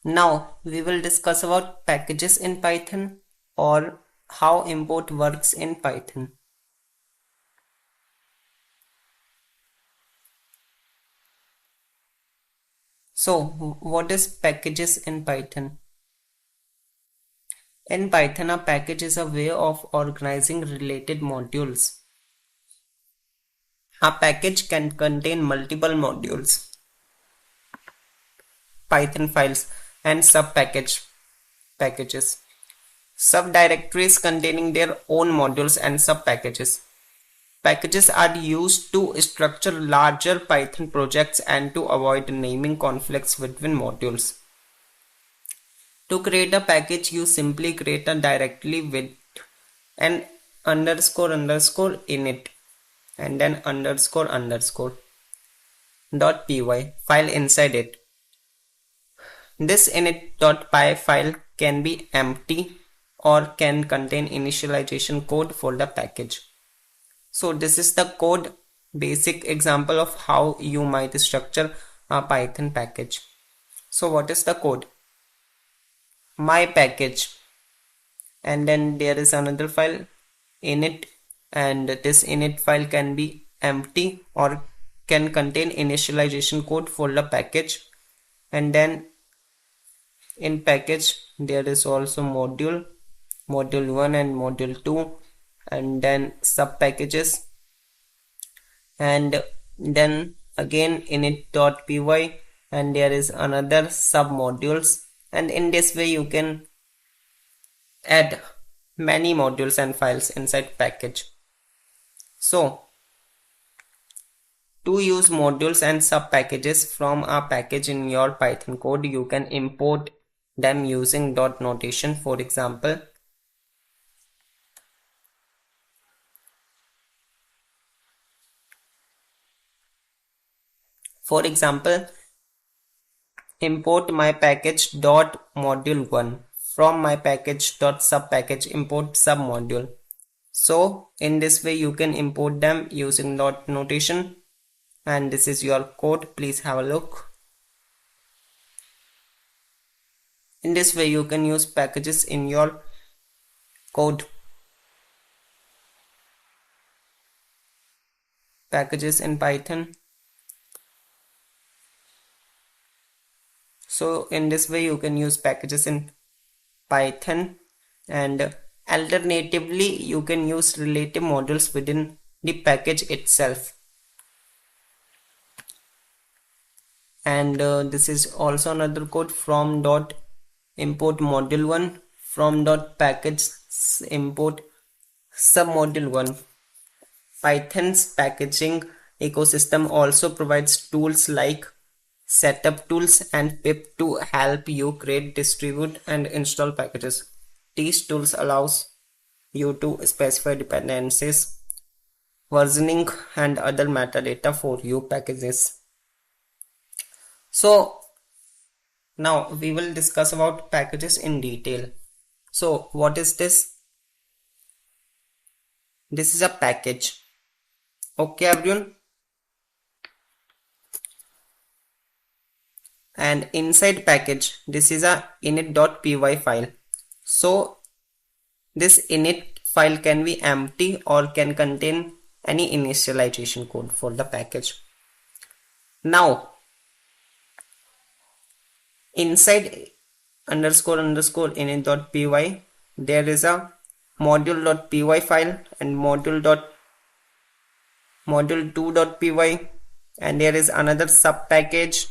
Now we will discuss about packages in Python or how import works in Python. So what is packages in Python? In Python, a package is a way of organizing related modules. A package can contain multiple modules, Python files, and packages. Subdirectories containing their own modules and subpackages. Packages are used to structure larger Python projects and to avoid naming conflicts between modules. To create a package, you simply create a directory with an underscore init and then underscore .py file inside it. This init.py file can be empty or can contain initialization code for the package. So this is the code basic example of how you might structure a Python package. So what is the code? My package, and then there is another file init, and this init file can be empty or can contain initialization code for the package. And then in package there is also module 1 and module 2, and then sub packages, and then again init.py, and there is another sub modules, and in this way you can add many modules and files inside package. So to use modules and sub packages from a package in your Python code, you can import them using dot notation. For example, import my package dot module 1 from my package dot sub package import sub module. So in this way you can import them using dot notation, and this is your code. Please have a look. In this way you can use packages in your code. Packages in Python. So in this way you can use packages in Python, and alternatively you can use relative modules within the package itself. And this is also another code from dot import module 1 from dot package import submodule 1. Python's packaging ecosystem also provides tools like setup tools and pip to help you create, distribute, and install packages. These tools allows you to specify dependencies, versioning, and other metadata for your packages. So now we will discuss about packages in detail. So what is this? This is a package. Okay everyone. And inside package, this is a init.py file. So this init file can be empty or can contain any initialization code for the package. Now inside underscore init.py there is a module.py file and module2.py, and there is another sub package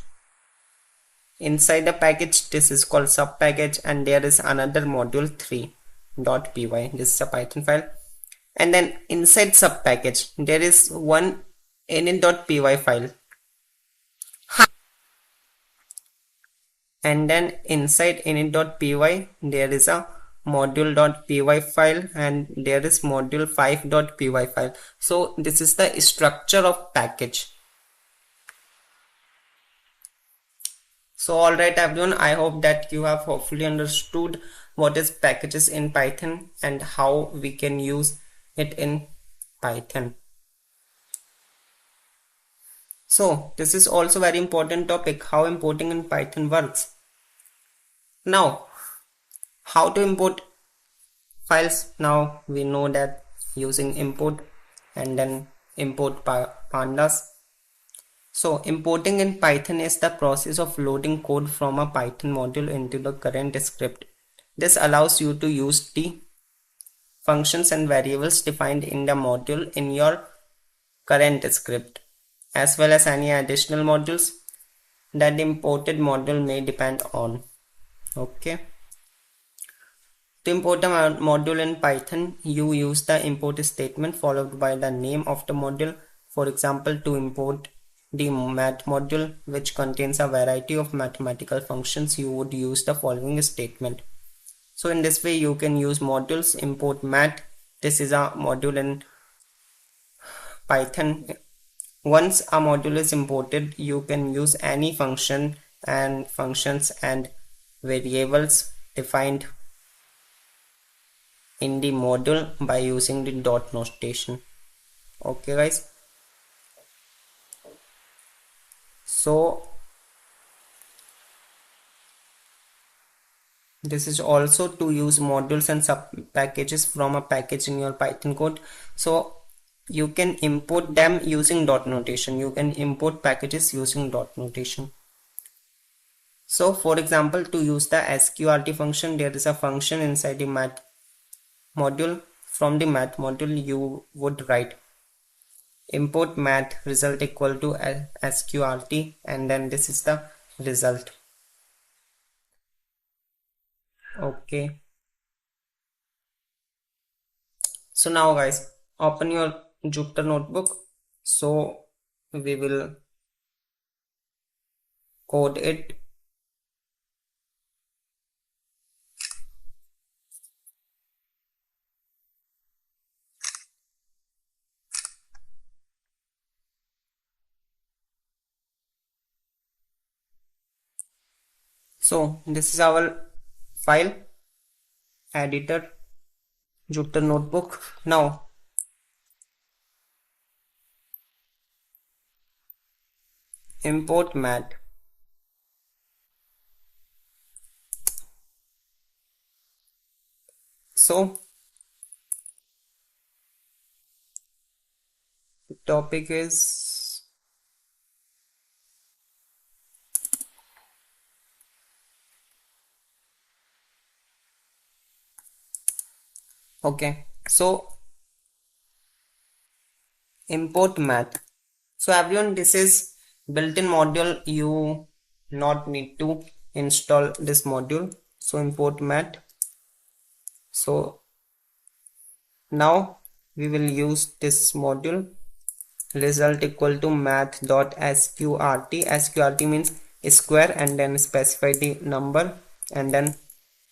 inside the package. This is called sub package, and there is another module3.py. This is a Python file, and then inside sub package there is one init.py file, and then inside init.py there is a module.py file, and there is module5.py file. So this is the structure of package. So alright everyone, I hope that you have hopefully understood what is packages in Python and how we can use it in Python. So this is also very important topic, how importing in Python works. Now, how to import files? Now we know that using import and then import pandas. So importing in Python is the process of loading code from a Python module into the current script. This allows you to use the functions and variables defined in the module in your current script, as well as any additional modules that the imported module may depend on. Okay. To import a module in Python, you use the import statement followed by the name of the module. For example, to import the math module, which contains a variety of mathematical functions, you would use the following statement. So in this way, you can use modules, import math. This is a module in Python. Once a module is imported, you can use any function and functions and variables defined in the module by using the dot notation. Okay guys, so this is also to use modules and sub packages from a package in your Python code. So you can import them using dot notation. You can import packages using dot notation. So for example, to use the sqrt function, there is a function inside the math module. From the math module, you would write import math result equal to sqrt, and then this is the result. Okay, so now guys, open your Jupyter notebook. So we will code it. So this is our file editor, Jupyter notebook. Now import math. So the topic is okay. So import math. So everyone, this is built-in module. You not need to install this module. So import math. So now we will use this module result equal to math.sqrt. Sqrt means square, and then specify the number and then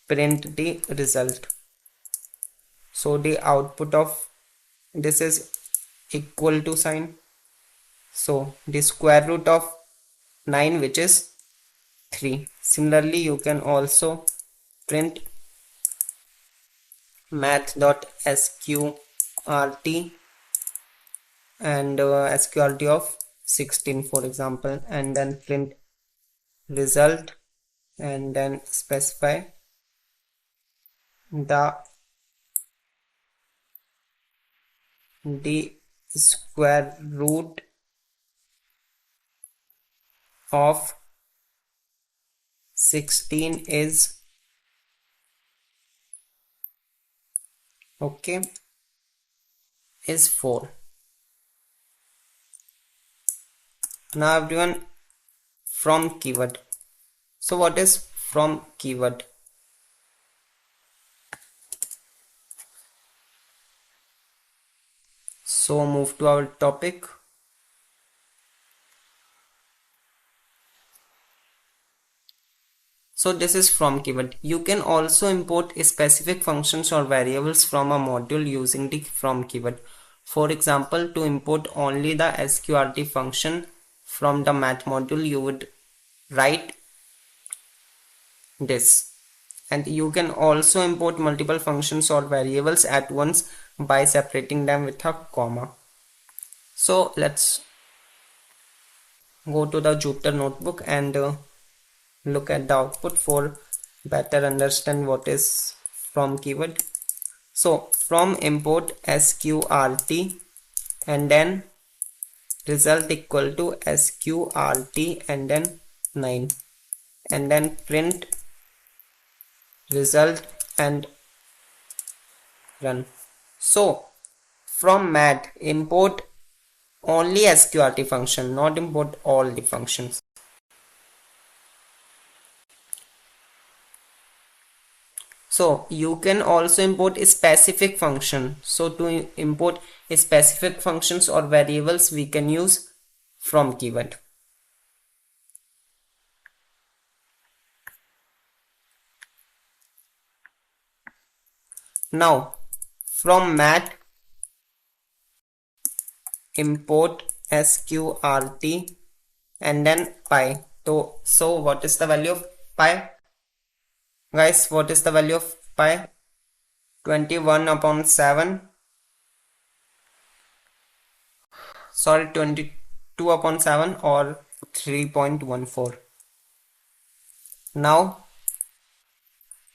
print the result. So the output of this is equal to sign. So the square root of 9, which is 3. Similarly, you can also print math.sqrt and sqrt of 16, for example, and then print result and then specify the square root of 16 is okay, is 4. Now everyone, from keyword. So what is from keyword? So move to our topic. So this is from keyword. You can also import specific functions or variables from a module using the from keyword. For example, to import only the sqrt function from the math module, you would write this. And you can also import multiple functions or variables at once by separating them with a comma. So let's go to the Jupyter notebook and look at the output for better understand what is from keyword. So from import sqrt and then result equal to sqrt and then 9 and then print result and run. So from mat import only sqrt function, not import all the functions. So you can also import a specific function. So to import a specific functions or variables, we can use from keyword. Now from mat import sqrt and then pi. So what is the value of pi? Guys, what is the value of pi? 21 upon 7. Sorry, 22 upon 7 or 3.14. Now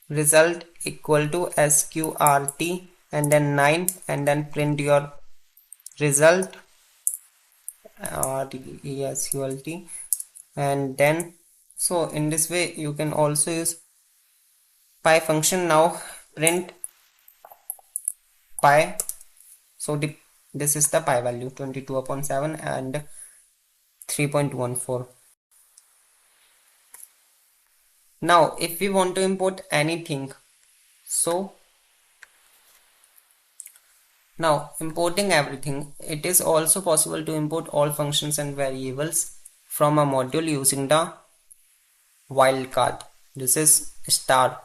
result equal to sqrt and then 9 and then print your result result and then so in this way you can also use pi function. Now print pi. So this is the pi value 22 upon 7 and 3.14. Now if we want to import anything, so now importing everything, it is also possible to import all functions and variables from a module using the wildcard. This is star.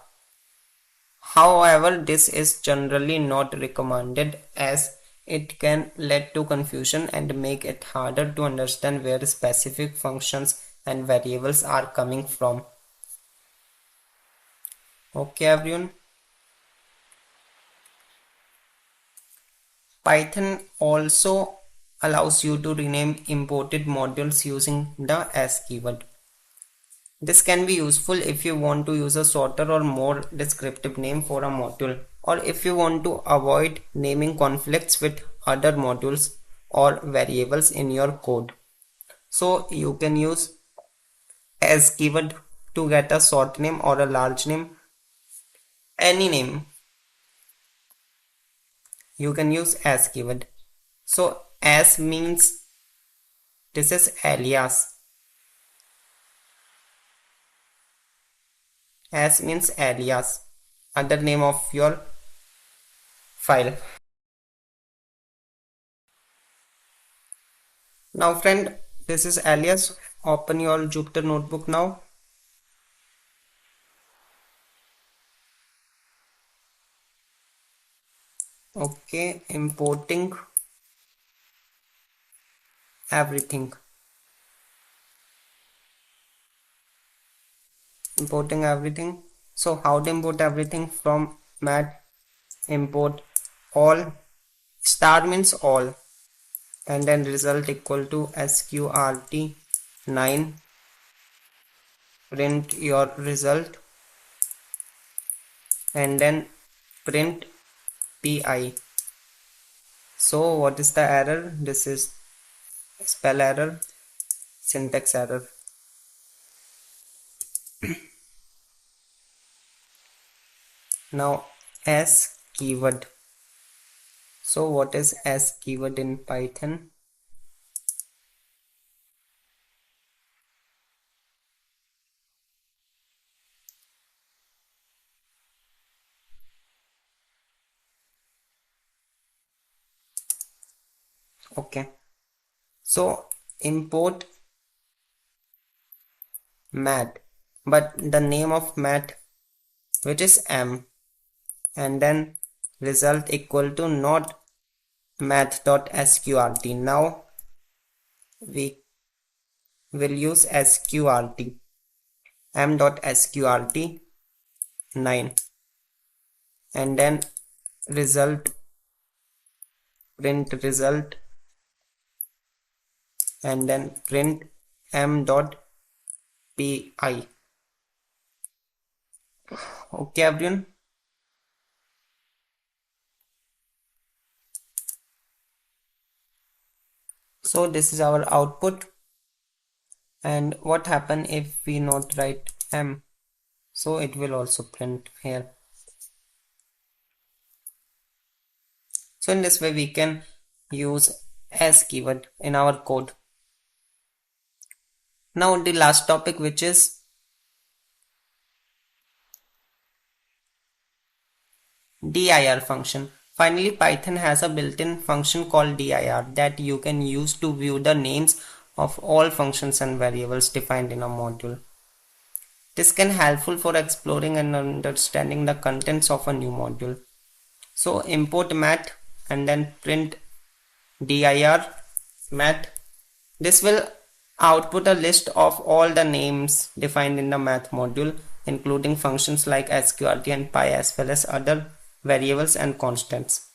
However, this is generally not recommended as it can lead to confusion and make it harder to understand where specific functions and variables are coming from. Okay everyone. Python also allows you to rename imported modules using the as keyword. This can be useful if you want to use a shorter or more descriptive name for a module, or if you want to avoid naming conflicts with other modules or variables in your code. So you can use as keyword to get a short name or a large name, any name. You can use as keyword. So as means this is alias. As means alias, other name of your file. Now friend, this is alias. Open your Jupyter notebook now. Okay, importing everything. Importing everything. So how to import everything? From mat import all, star means all, and then result equal to sqrt 9, print your result and then print pi. So what is the error? This is spell error, syntax error. Now as keyword. So what is as keyword in Python? Okay, so import mat, but the name of mat which is m, and then result equal to not math.sqrt. Now we will use sqrt m.sqrt 9 and then result, print result and then print m.pi. Okay, everyone. So this is our output. And what happen if we not write M? So it will also print here. So in this way we can use as keyword in our code. Now the last topic, which is dir function. Finally, Python has a built-in function called dir that you can use to view the names of all functions and variables defined in a module. This can helpful for exploring and understanding the contents of a new module. So import math and then print dir math. This will output a list of all the names defined in the math module, including functions like sqrt and pi, as well as other variables and constants.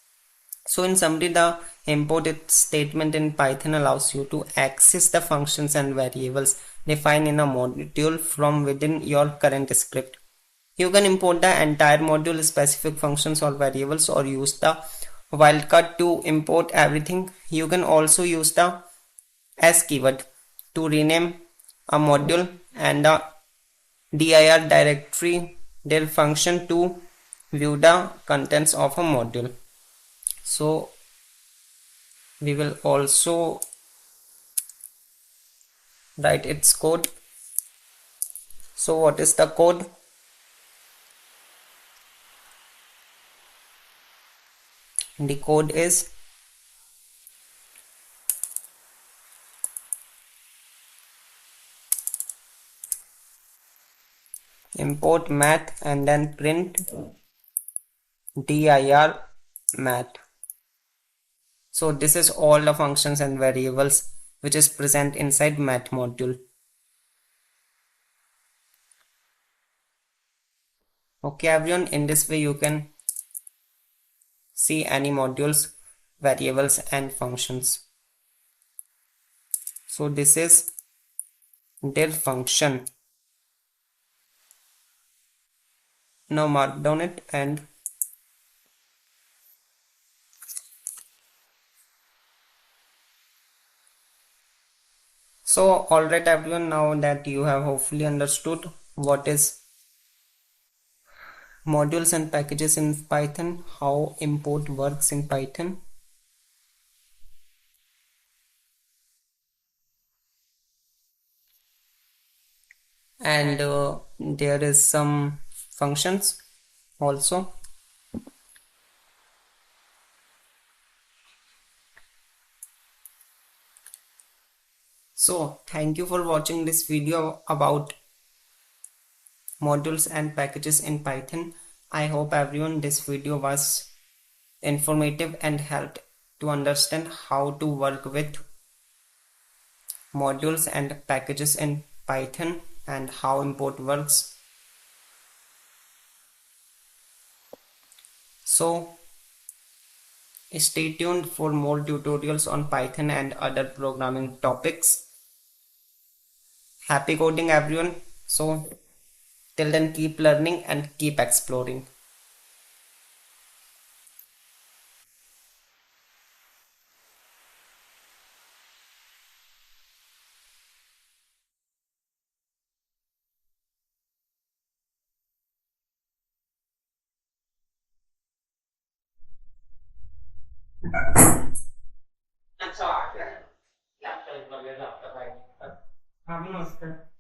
So in summary, the import statement in Python allows you to access the functions and variables defined in a module from within your current script. You can import the entire module, specific functions or variables, or use the wildcard to import everything. You can also use the as keyword to rename a module and the dir directory dir function to view the contents of a module. So we will also write its code. So what is the code? The code is import math and then print dir math. So this is all the functions and variables which is present inside math module. Okay, everyone, in this way you can see any modules, variables and functions. So this is dir function. Now mark down it and so alright everyone, now that you have hopefully understood what is modules and packages in Python, how import works in Python, and there is some functions also. So thank you for watching this video about modules and packages in Python. I hope everyone this video was informative and helped to understand how to work with modules and packages in Python and how import works. So stay tuned for more tutorials on Python and other programming topics. Happy coding everyone. So till then, keep learning and keep exploring. अच्छा आ गया laptop वगैरह laptop आएगा अभी नमस्कार